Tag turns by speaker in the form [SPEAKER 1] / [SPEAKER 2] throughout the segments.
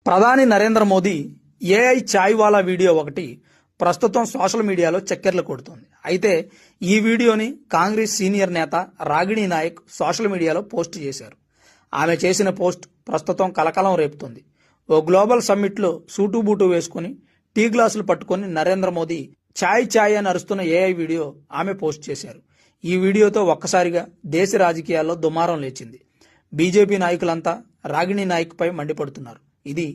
[SPEAKER 1] ప్రధాని నరేంద్ర మోదీ ఏఐ చాయ్ వాలా వీడియో ఒకటి ప్రస్తుతం సోషల్ మీడియాలో చక్కెర్లు కొడుతోంది. అయితే ఈ వీడియోని కాంగ్రెస్ సీనియర్ నేత రాగిణి నాయక్ సోషల్ మీడియాలో పోస్ట్ చేశారు. ఆమె చేసిన పోస్ట్ ప్రస్తుతం కలకలం రేపుతోంది. ఓ గ్లోబల్ సమ్మిట్లో సూటు బూటు వేసుకుని టీ గ్లాసులు పట్టుకుని నరేంద్ర మోదీ చాయ్ చాయ్ అని అరుస్తున్న ఏఐ వీడియో ఆమె పోస్ట్ చేశారు. ఈ వీడియోతో ఒక్కసారిగా దేశ రాజకీయాల్లో దుమారం లేచింది. బీజేపీ నాయకులంతా రాగిణి నాయక్ పై మండిపడుతున్నారు. ఇది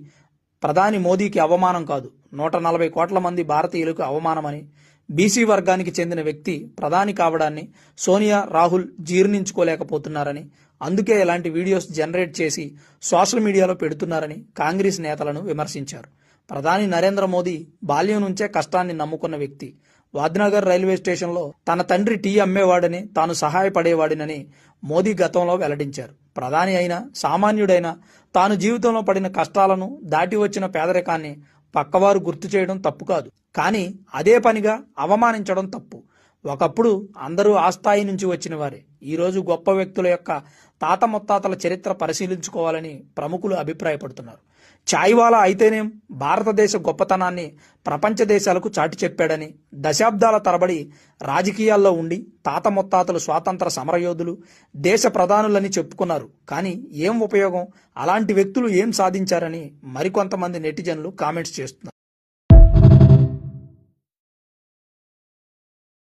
[SPEAKER 1] ప్రధాని మోదీకి అవమానం కాదు, 140 కోట్ల మంది భారతీయులకు అవమానమని, బీసీ వర్గానికి చెందిన వ్యక్తి ప్రధాని కావడాన్ని సోనియా, రాహుల్ జీర్ణించుకోలేకపోతున్నారని, అందుకే ఇలాంటి వీడియోస్ జనరేట్ చేసి సోషల్ మీడియాలో పెడుతున్నారని కాంగ్రెస్ నేతలను విమర్శించారు. ప్రధాని నరేంద్ర మోదీ బాల్యం నుంచే కష్టాన్ని నమ్ముకున్న వ్యక్తి. వాద్నగర్ రైల్వే స్టేషన్లో తన తండ్రి టీ అమ్మేవాడని, తాను సహాయపడేవాడినని మోదీ గతంలో వెల్లడించారు. ప్రధాని అయినా సామాన్యుడైనా తాను జీవితంలో పడిన కష్టాలను, దాటి వచ్చిన పేదరికాన్ని పక్కవారు గుర్తు చేయడం తప్పు కాదు, కానీ అదే పనిగా అవమానించడం తప్పు. ఒకప్పుడు అందరూ ఆ స్థాయి నుంచి వచ్చిన వారే. ఈరోజు గొప్ప వ్యక్తుల యొక్క తాత ముత్తాతల చరిత్ర పరిశీలించుకోవాలని ప్రముఖులు అభిప్రాయపడుతున్నారు. చాయ్వాలా అయితేనేం భారతదేశ గొప్పతనాన్ని ప్రపంచ దేశాలకు చాటి చెప్పాడని, దశాబ్దాల తరబడి రాజకీయాల్లో ఉండి తాత ముత్తాతలు స్వాతంత్ర సమరయోధులు, దేశ ప్రధానులని చెప్పుకున్నారు. కానీ ఏం ఉపయోగం? అలాంటి వ్యక్తులు ఏం సాధించారని మరికొంతమంది నెటిజన్లు కామెంట్స్ చేస్తున్నారు.